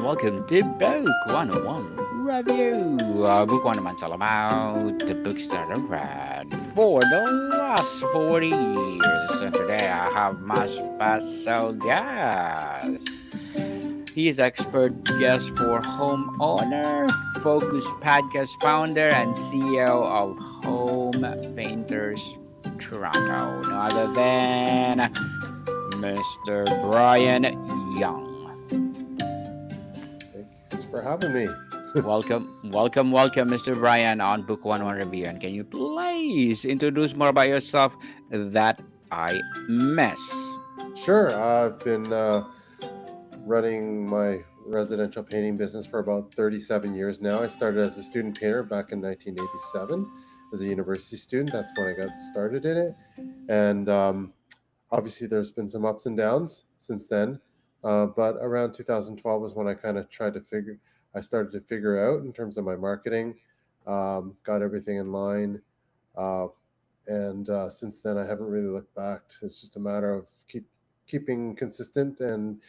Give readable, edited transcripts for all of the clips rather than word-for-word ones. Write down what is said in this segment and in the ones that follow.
welcome to Book 101 Review. Book 101 is all about the books that I read for the last 40 years. And today I have my special guest. He is expert guest for homeowner, Focus Podcast founder, and CEO of Home Painters Toronto. No other than Mr. Brian Young. Thanks for having me. Welcome, Mr. Brian on Book 101 Review. And can you please introduce more about yourself that I miss? Sure, I've been running my residential painting business for about 37 years now. I started as a student painter back in 1987 as a university student. That's when I got started in it. And obviously, there's been some ups and downs since then. But around 2012 was when I started to figure out in terms of my marketing, got everything in line. Uh, and since then I haven't really looked back. It's just a matter of keeping consistent and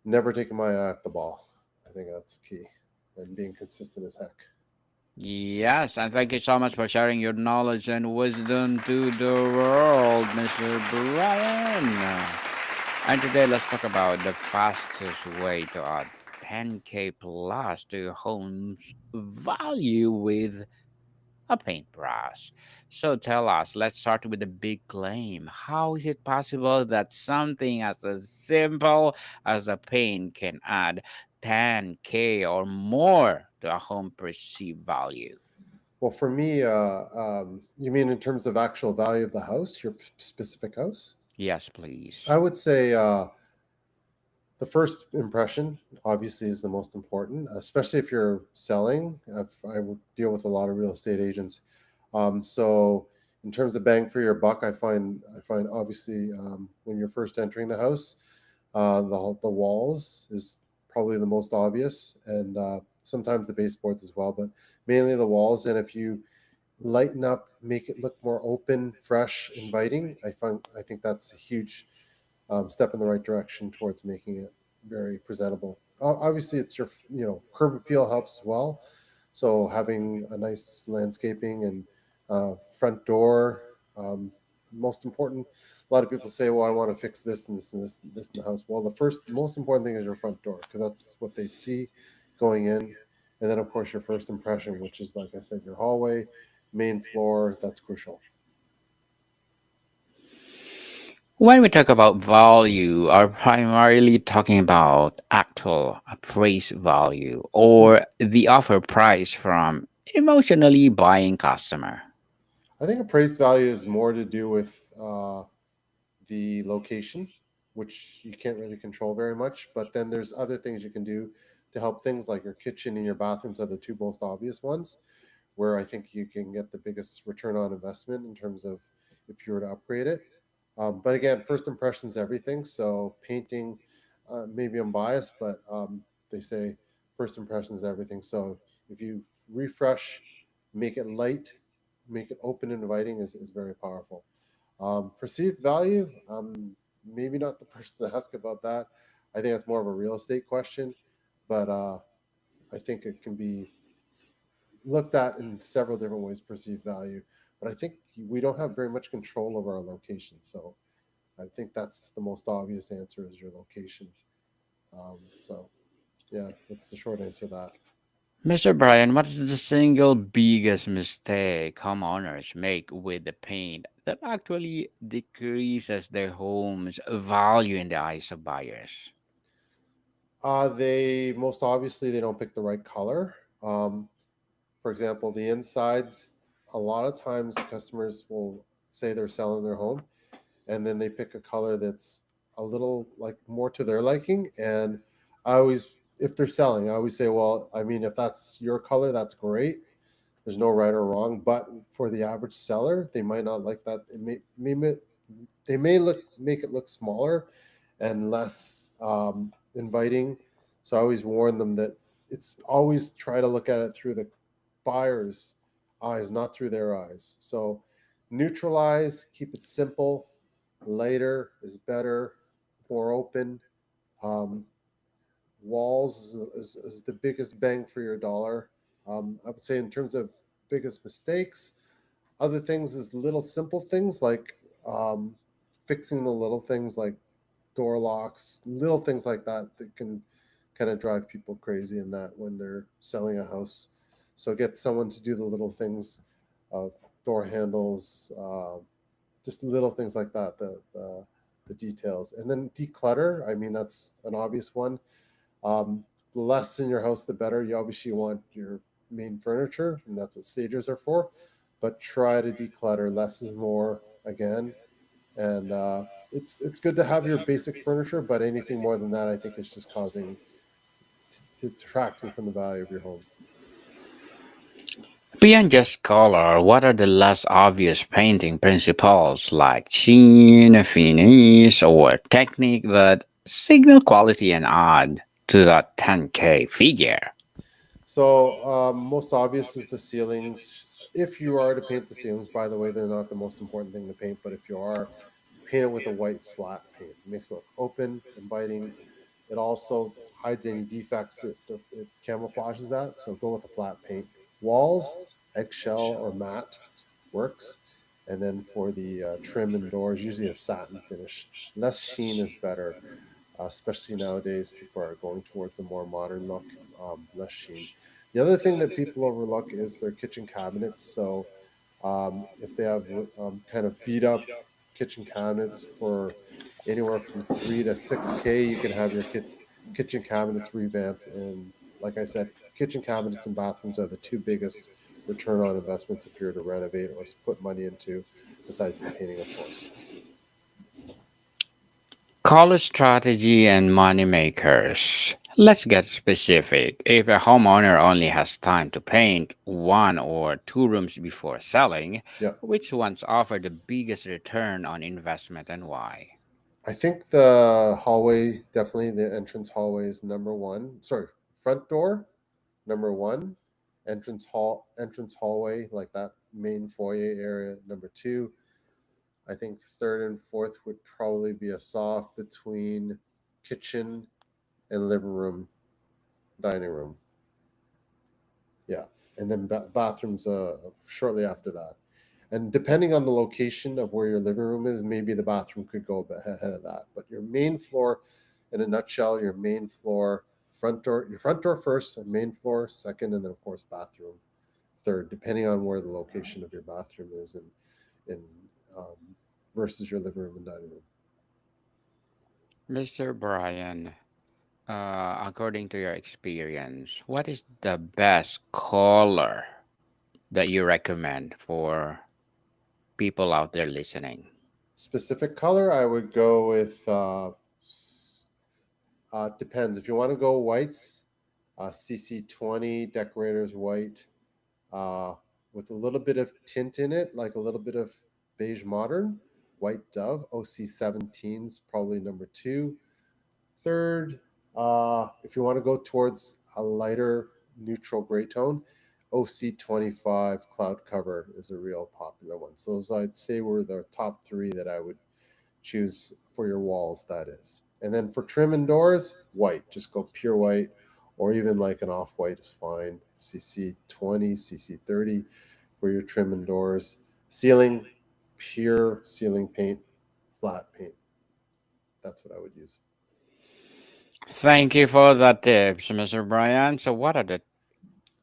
never taking my eye off the ball. I think that's the key, and being consistent as heck. Yes, and thank you so much for sharing your knowledge and wisdom to the world, Mr. Brian. And today let's talk about the fastest way to add 10K plus to your home's value with a paintbrush. So tell us, let's start with the big claim. How is it possible that something as simple as a paint can add 10K or more to a home perceived value? Well, for me, you mean in terms of actual value of the house, your specific house? Yes, please. I would say the first impression obviously is the most important, especially if you're selling. I would deal with a lot of real estate agents. So in terms of bang for your buck, I find obviously when you're first entering the house, the walls is probably the most obvious, and sometimes the baseboards as well, but mainly the walls. And if you lighten up, make it look more open, fresh, inviting, I think that's a huge step in the right direction towards making it very presentable. Obviously, it's curb appeal helps as well. So having a nice landscaping and front door, most important. A lot of people say, "Well, I want to fix this and this and this and this in the house." Well, the first most important thing is your front door because that's what they see going in, and then of course your first impression, which is like I said, your hallway, main floor. That's crucial. When we talk about value, are primarily talking about actual appraised value or the offer price from emotionally buying customer. I think appraised value is more to do with the location, which you can't really control very much. But then there's other things you can do to help things like your kitchen and your bathrooms are the two most obvious ones, where I think you can get the biggest return on investment in terms of if you were to upgrade it. But again, first impressions everything. So painting, maybe I'm biased, but they say first impressions everything. So if you refresh, make it light, make it open and inviting is very powerful. Perceived value, maybe not the person to ask about that. I think that's more of a real estate question, but I think it can be looked at in several different ways, perceived value. But I think we don't have very much control over our location. So I think that's the most obvious answer is your location. So yeah, that's the short answer to that. Mr. Brian, what is the single biggest mistake homeowners make with the paint that actually decreases their home's value in the eyes of buyers? They most obviously they don't pick the right color. Um, for example, the insides. A lot of times, customers will say they're selling their home, and then they pick a color that's a little like more to their liking. And I always, if they're selling, I always say, well, I mean, if that's your color, that's great. There's no right or wrong. But for the average seller, they might not like that. They may look make it look smaller and less inviting. So I always warn them that it's always try to look at it through the buyer's eyes, not through their eyes. So neutralize, keep it simple. Lighter is better, more open. Um, walls is the biggest bang for your dollar. I would say in terms of biggest mistakes, other things is little simple things like um, fixing the little things like door locks, little things like that that can kind of drive people crazy in that when they're selling a house. So get someone to do the little things, uh, door handles, just little things like that, the details, and then declutter. I mean, that's an obvious one. The less in your house, the better. You obviously want your main furniture, and that's what stagers are for. But try to declutter. Less is more again, and it's good to have your basic furniture, but anything more than that, I think, is just causing detracting from the value of your home. Beyond just color, what are the less obvious painting principles like sheen, finish, or technique that signal quality and add to that 10K figure? So most obvious is the ceilings. If you are to paint the ceilings, by the way, they're not the most important thing to paint, but if you are, paint it with a white flat paint. It makes it look open, inviting. It also hides any defects. It camouflages that. So go with a flat paint. Walls, eggshell or matte works. And then for the trim and doors, usually a satin finish. Less sheen is better, especially nowadays. People are going towards a more modern look, less sheen. The other thing that people overlook is their kitchen cabinets. So if they have kind of beat up kitchen cabinets for anywhere from 3 to 6K, you can have your kitchen cabinets revamped. And like I said, kitchen cabinets and bathrooms are the two biggest return on investments if you're to renovate or put money into, besides the painting, of course. Color strategy and money makers. Let's get specific. If a homeowner only has time to paint one or two rooms before selling, Yeah. which ones offer the biggest return on investment and why? I think the hallway, definitely the entrance hallway is number one. Sorry, front door, number one. Entrance hallway, like that main foyer area, number two. I think third and fourth would probably be a soft between kitchen and living room, dining room. Yeah, and then bathrooms shortly after that. And depending on the location of where your living room is, maybe the bathroom could go a bit ahead of that. But your main floor, in a nutshell, your main floor, your front door first, and main floor second, and then of course bathroom third, depending on where the location of your bathroom is, and um, versus your living room and dining room. Mr. Brian, according to your experience, what is the best color that you recommend for people out there listening? Specific color, I would go with depends. If you want to go whites, CC20 decorators white, uh, with a little bit of tint in it, like a little bit of beige modern. White Dove OC17's probably number two. Third, if you want to go towards a lighter neutral gray tone, OC25 Cloud Cover is a real popular one. So those I'd say were the top three that I would choose for your walls, that is. And then for trim and doors, white. Just go pure white, or even like an off white is fine. CC20, CC30 for your trim and doors. Ceiling, pure ceiling paint, flat paint. That's what I would use. Thank you for the tips, Mr. Brian. So, what are the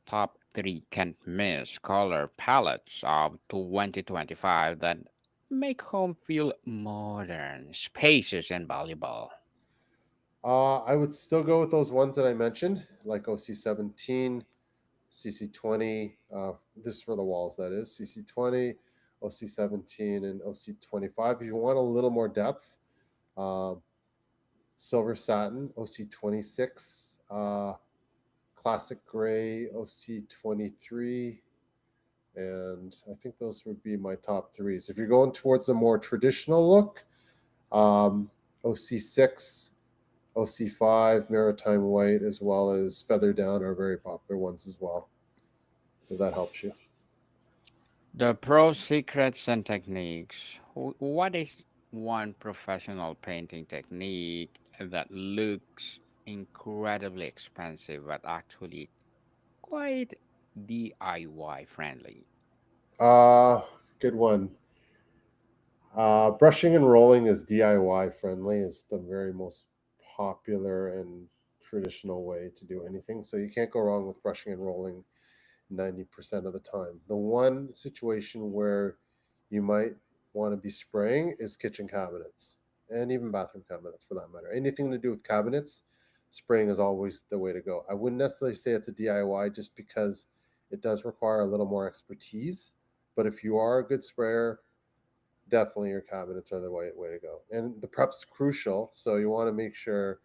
top three can't miss color palettes of 2025 that make home feel modern, spacious, and valuable? I would still go with those ones that I mentioned, like OC17, CC20. This is for the walls, that is CC20, OC17, and OC25. If you want a little more depth, uh, silver satin, OC26, classic gray, OC23, and I think those would be my top threes. If you're going towards a more traditional look, OC6, OC5, Maritime White, as well as Feather Down are very popular ones as well. If that helps you. The pro secrets and techniques. What is one professional painting technique that looks incredibly expensive, but actually quite DIY friendly? Uh, Good one. Brushing and rolling is DIY friendly. Is the very most popular and traditional way to do anything. So you can't go wrong with brushing and rolling 90% of the time. The one situation where you might want to be spraying is kitchen cabinets and even bathroom cabinets for that matter. Anything to do with cabinets, spraying is always the way to go. I wouldn't necessarily say it's a DIY just because it does require a little more expertise. But if you are a good sprayer, definitely your cabinets are the way to go. And the prep's crucial. So you want to make sure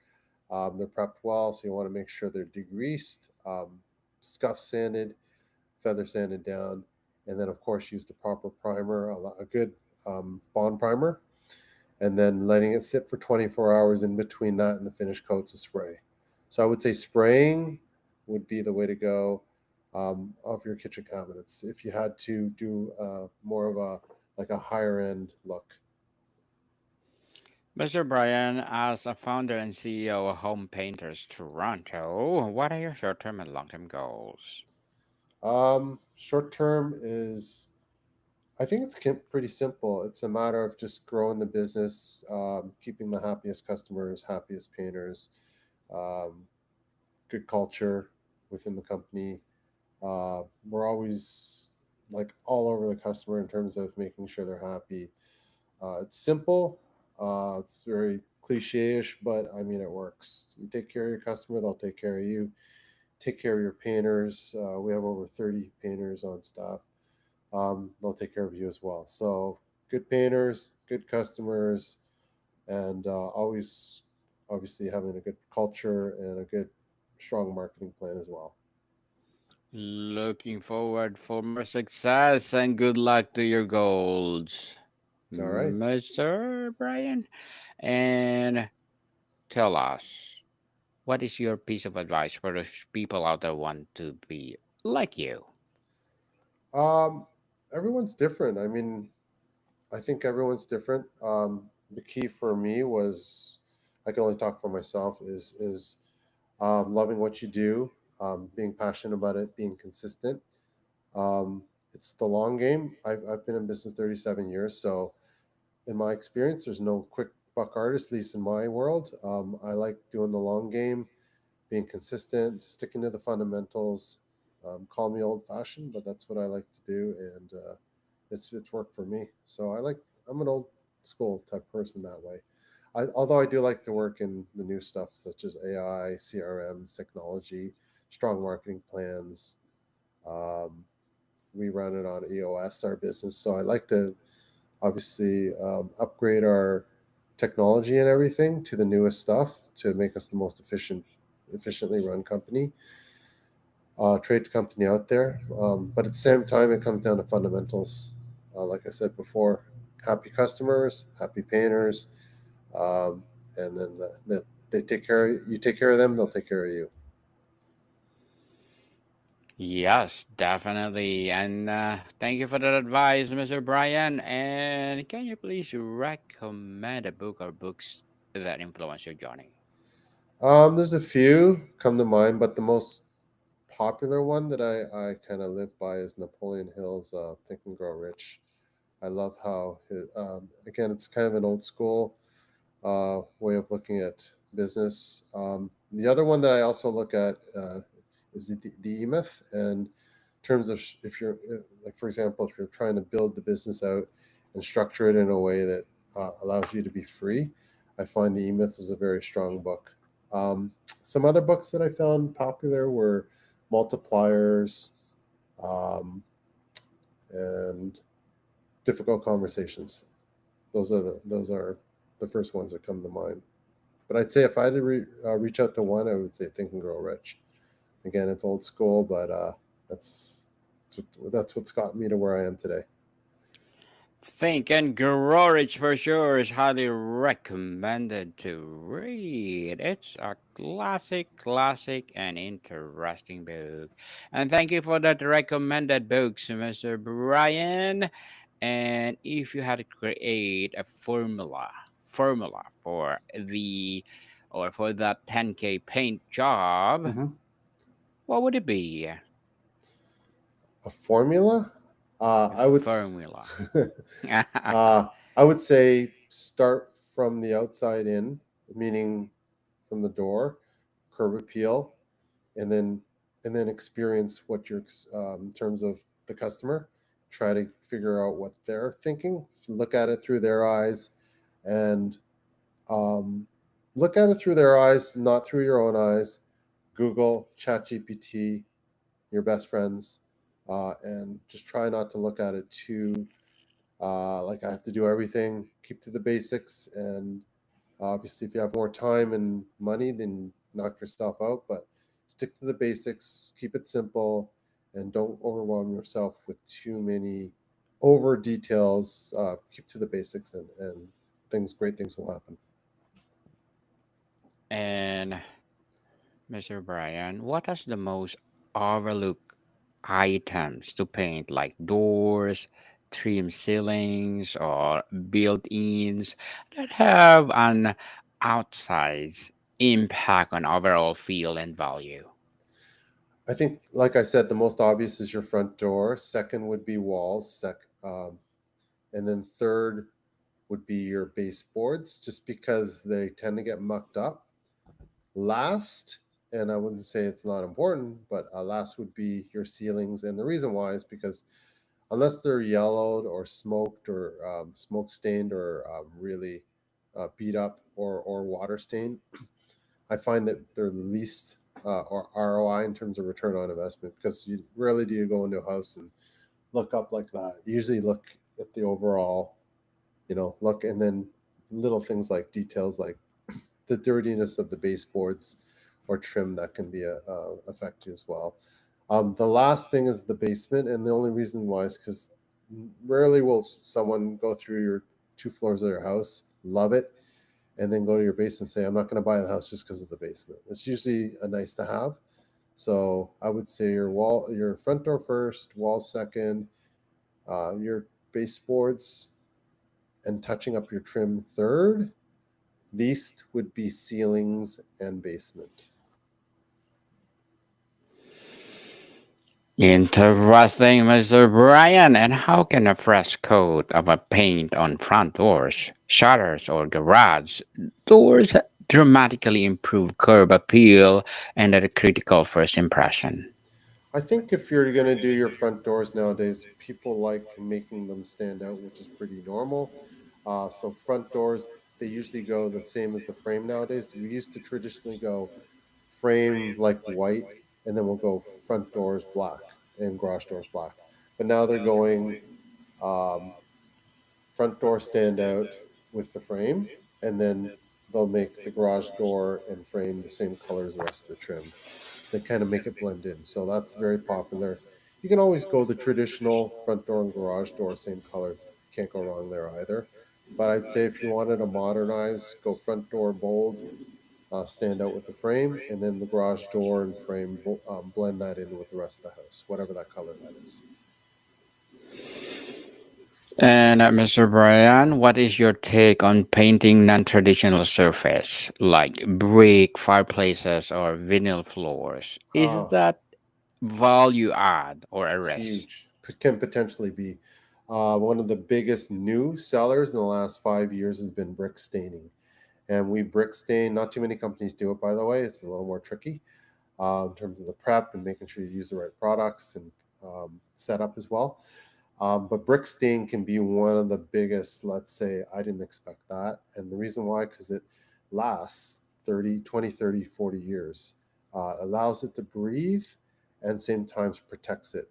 they're prepped well. So you want to make sure they're degreased, scuff sanded, feather sanded down, and then of course use the proper primer, a good bond primer, and then letting it sit for 24 hours in between that and the finished coats of spray. So I would say spraying would be the way to go of your kitchen cabinets if you had to do more of a like a higher end look. Mr. Brian, as a founder and CEO of Home Painters Toronto, what are your short term and long term goals? Short term is I think it's pretty simple. It's a matter of just growing the business, keeping the happiest customers, happiest painters, um, good culture within the company. We're always like all over the customer in terms of making sure they're happy. It's simple. It's very cliche-ish, but I mean it works. You take care of your customer, they'll take care of you. Take care of your painters. We have over 30 painters on staff. They'll take care of you as well. So good painters, good customers, and always obviously having a good culture and a good strong marketing plan as well. Looking forward for more success and good luck to your goals, All right. Mr. Brian. And tell us, what is your piece of advice for those people out there want to be like you? Um, Everyone's different. I mean, I think everyone's different. The key for me was I can only talk for myself is loving what you do, being passionate about it, being consistent. It's the long game. I've been in business 37 years, so in my experience, there's no quick buck artist, at least in my world. I like doing the long game, being consistent, sticking to the fundamentals. Call me old fashioned, but that's what I like to do, and it's worked for me. So I'm an old school type person that way. Although I do like to work in the new stuff such as AI, CRMs, technology, strong marketing plans. Um, we run it on EOS, our business, so I like to obviously upgrade our technology and everything to the newest stuff to make us the most efficiently run company, trade company out there. But at the same time, it comes down to fundamentals. Like I said before, happy customers, happy painters, and then they take care. You take care of them, they'll take care of you. Yes, definitely. And thank you for that advice, Mr. Brian. And can you please recommend a book or books that influence your journey? There's a few come to mind, but the most popular one that I kind of live by is Napoleon Hill's Think and Grow Rich. I love how again it's kind of an old school way of looking at business. The other one that I also look at is the E Myth, and in terms of if you're like for example, if you're trying to build the business out and structure it in a way that allows you to be free, I find the E Myth is a very strong book. Some other books that I found popular were Multipliers and Difficult Conversations. Those are the first ones that come to mind. But I'd say if I had to reach out to one, I would say Think and Grow Rich. Again, it's old school, but that's that's what's got me to where I am today. Think and Grow Rich for sure is highly recommended to read. It's a classic, and interesting book. And thank you for that recommended books, Mr. Brian. And if you had to create a formula for the or for that 10K paint job, Hmm. what would it be? A formula? A I would. formula. uh, I would say start from the outside in, meaning from the door, curb appeal, and then experience what you're in terms of the customer. Try to figure out what they're thinking. Look at it through their eyes, and um, look at it through their eyes, not through your own eyes. Google, ChatGPT, your best friends, and just try not to look at it too like I have to do everything. Keep to the basics, and obviously, if you have more time and money, then knock yourself out. But stick to the basics, keep it simple, and don't overwhelm yourself with too many over details. Keep to the basics, and great things will happen. And Mr. Brian, what is the most overlooked items to paint, like doors, trim ceilings, or built-ins that have an outsized impact on overall feel and value? I think, like I said, the most obvious is your front door. Second would be walls. And then third would be your baseboards, just because they tend to get mucked up. Last, and I wouldn't say it's not important, but last would be your ceilings. And the reason why is because unless they're yellowed or smoked or smoke stained or really beat up or water stained, I find that they're the least or ROI in terms of return on investment, because you rarely do you go into a house and look up like that. You usually look at the overall, look, and then little things like details like the dirtiness of the baseboards or trim that can be affect you as well. The last thing is the basement, and the only reason why is because rarely will someone go through your 2 floors of your house, love it, and then go to your basement and say, "I'm not going to buy the house just because of the basement." It's usually a nice to have. So I would say your front door first, wall second, your baseboards and touching up your trim third. Least would be ceilings and basement. Interesting, Mr. Brian. And how can a fresh coat of a paint on front doors, shutters, or garage doors dramatically improve curb appeal and a critical first impression? I think if you're going to do your front doors nowadays, people like making them stand out, which is pretty normal. So front doors, they usually go the same as the frame nowadays. We used to traditionally go frame like white, and then we'll go front doors black and garage doors black. But now they're going um, front door stand out with the frame, and then they'll make the garage door and frame the same color as the rest of the trim. They kind of make it blend in. So that's very popular. You can always go the traditional front door and garage door, same color. Can't go wrong there either. But I'd say if you wanted to modernize, go front door bold, stand out with the frame, and then the garage door and frame blend that in with the rest of the house, whatever that color that is. And Mr. Brian, what is your take on painting non-traditional surface like brick fireplaces or vinyl floors? Is Uh, that value add or a risk? Huge. Can potentially be. One of the biggest new sellers in the last 5 years has been brick staining. And we brick stain, not too many companies do it, by the way. It's a little more tricky in terms of the prep and making sure you use the right products and setup as well. But brick stain can be one of the biggest, let's say, I didn't expect that. And the reason why, because it lasts 30, 20, 30, 40 years, allows it to breathe and same times protects it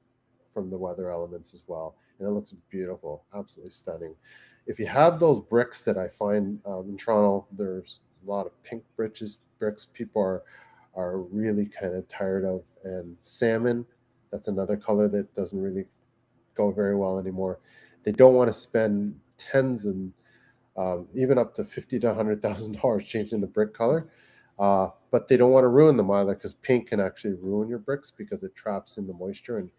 from the weather elements as well. And it looks beautiful, absolutely stunning. If you have those bricks that I find in Toronto, there's a lot of pink bricks people are really kind of tired of, and salmon. That's another color that doesn't really go very well anymore. They don't want to spend tens and even up to $50 to $100,000 changing the brick color, but they don't want to ruin them either, because paint can actually ruin your bricks because it traps in the moisture and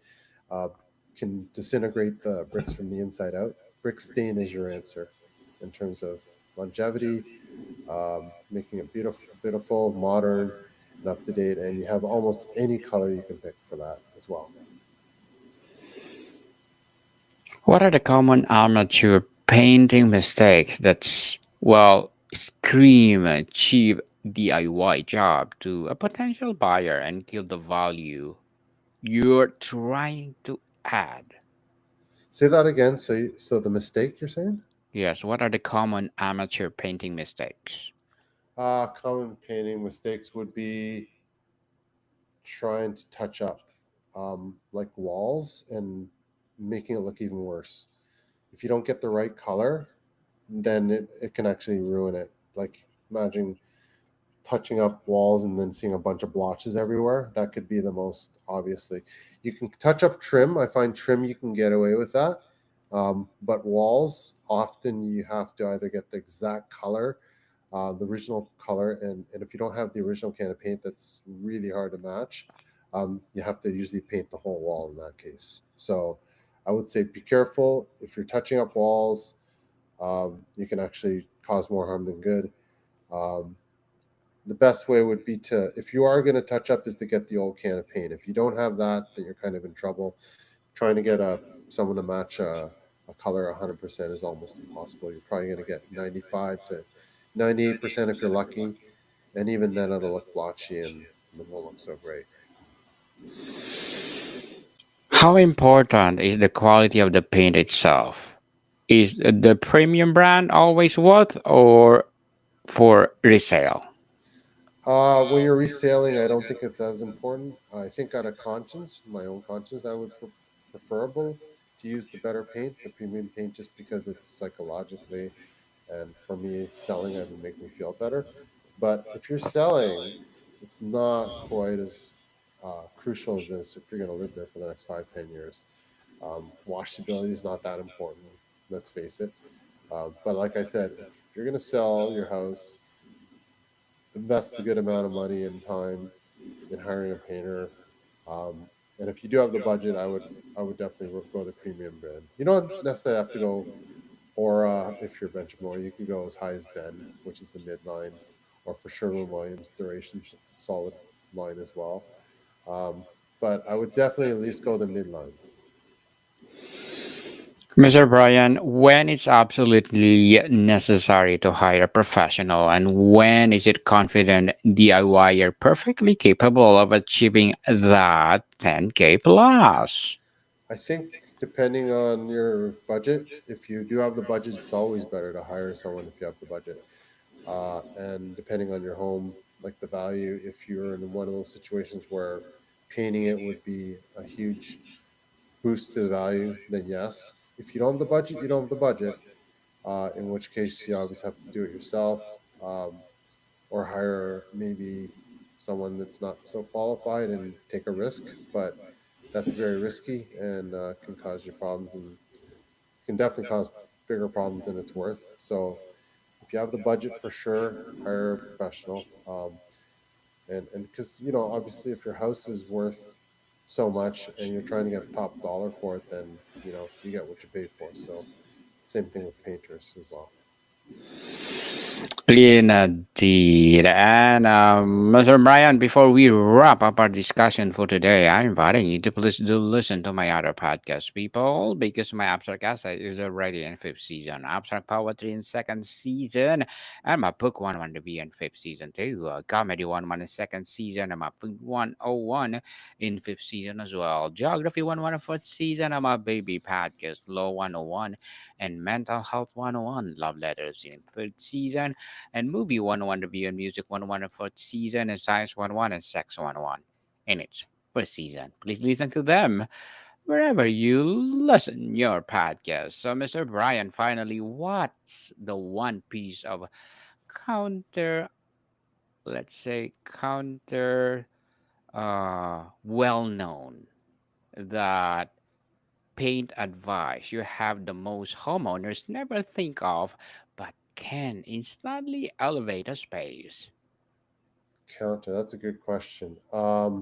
uh, can disintegrate the bricks from the inside out. Brick stain is your answer in terms of longevity, making it beautiful, modern, and up to date. And you have almost any color you can pick for that as well. What are the common amateur painting mistakes that's, well, scream a cheap DIY job to a potential buyer and kill the value you're trying to add? Say that again. So the mistake you're saying? Yes, what are the common amateur painting mistakes? Common painting mistakes would be trying to touch up like walls and making it look even worse. If you don't get the right color, then it can actually ruin it. Like imagine touching up walls and then seeing a bunch of blotches everywhere. That could be the most obviously. You can touch up trim. I find trim you can get away with that. But walls, often you have to either get the exact color, the original color, and if you don't have the original can of paint, that's really hard to match. You have to usually paint the whole wall in that case. So I would say be careful if you're touching up walls. You can actually cause more harm than good. Um, the best way would be to, if you are going to touch up, is to get the old can of paint. If you don't have that, then you're kind of in trouble. Trying to get someone to match a color 100% is almost impossible. You're probably going to get 95 to 98% if you're lucky, and even then it'll look blotchy and it won't look so great. How important is the quality of the paint itself? Is the premium brand always worth or for resale? When you're reselling, I don't think it's as important. I think out of conscience, my own conscience, I would preferable to use the better paint, the premium paint, just because it's psychologically, and for me, selling it would make me feel better. But if you're selling, it's not quite as crucial as this if you're going to live there for the next 5, 10 years. Washability is not that important, let's face it. But like I said, if you're going to sell your house, invest a good amount of money and time in hiring a painter. Um, and if you do have the budget, I would definitely go the premium brand. You don't necessarily have to go Aura if you're Benchmore. You can go as high as Ben, which is the midline, or for Sherwin Williams, Duration's solid line as well. Um, but I would definitely at least go the midline. Mr. Brian, when it's absolutely necessary to hire a professional and when is it confident DIYer perfectly capable of achieving that 10K plus? I think depending on your budget, if you do have the budget, it's always better to hire someone if you have the budget. And depending on your home, like the value, if you're in one of those situations where painting it would be a huge boost to the value, then yes. If you don't have the budget, you don't have the budget. In which case, you obviously have to do it yourself, or hire maybe someone that's not so qualified and take a risk. But that's very risky and can cause you problems and can definitely cause bigger problems than it's worth. So if you have the budget, for sure, hire a professional. And because obviously, if your house is worth so much and you're trying to get top dollar for it, then you get what you paid for. So same thing with painters as well. Indeed. And Mr. Brian, before we wrap up our discussion for today, I'm inviting you to please do listen to my other podcast, people, because my Abstract Essay is already in fifth season, Abstract Poetry in second season, and my Book 101 to be in fifth season too, Comedy 101 in second season, and my Book 101 in fifth season as well, Geography 101 in fourth season, and my Baby Podcast, Law 101, and Mental Health 101, Love Letters in third season, and Movie 101 Review and Music 101 and fourth season, and Science 101 and Sex 101 in its first season. Please listen to them wherever you listen your podcast. So, Mr. Brian, finally, what's the one piece of counter, let's say, counter well known that paint advice you have the most homeowners never think of but can instantly elevate a space? Counter. That's a good question. Hmm.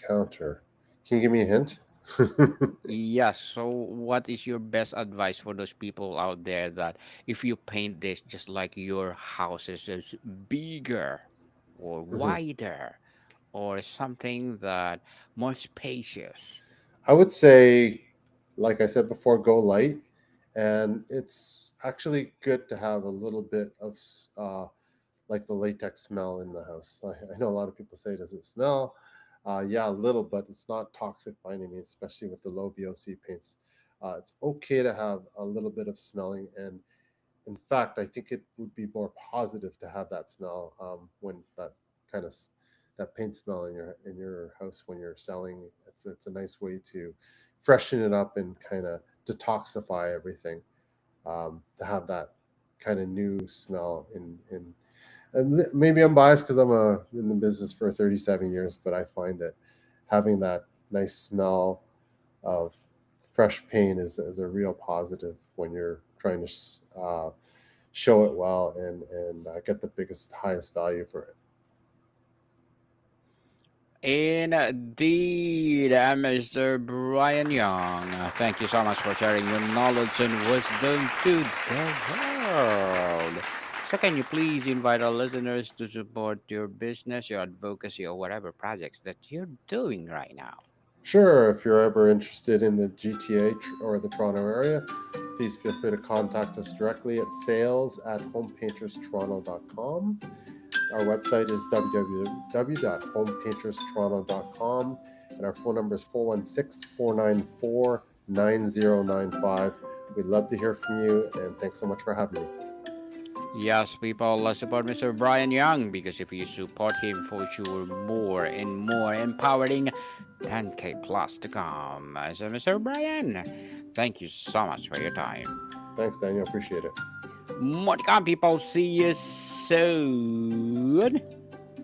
Counter. Can you give me a hint? Yes. So, what is your best advice for those people out there that if you paint this just like your house is bigger or Mhm. wider or something that more spacious? I would say, like I said before, go light. And it's actually good to have a little bit of like the latex smell in the house. I know a lot of people say, does it smell? Yeah, a little, but it's not toxic by any means, especially with the low VOC paints. It's okay to have a little bit of smelling. And in fact, I think it would be more positive to have that smell when that kind of that paint smell in your house when you're selling. It's a nice way to freshen it up and kind of detoxify everything. To have that kind of new smell in and maybe I'm biased because I'm in the business for 37 years, but I find that having that nice smell of fresh paint is a real positive when you're trying to show it well and get the biggest highest value for it. Indeed, Mr. Brian Young. Thank you so much for sharing your knowledge and wisdom to the world. So, can you please invite our listeners to support your business, your advocacy, or whatever projects that you're doing right now? Sure, if you're ever interested in the GTA or the Toronto area, please feel free to contact us directly at sales@homepainterstoronto.com. Our website is www.homepainterstoronto.com, and our phone number is 416-494-9095. We'd love to hear from you, and thanks so much for having me. Yes, people, let's support Mr. Brian Young because if you support him, for sure, more and more empowering 10K plus to come. So, Mr. Brian, thank you so much for your time. Thanks, Daniel. Appreciate it. More to come, people. See you soon.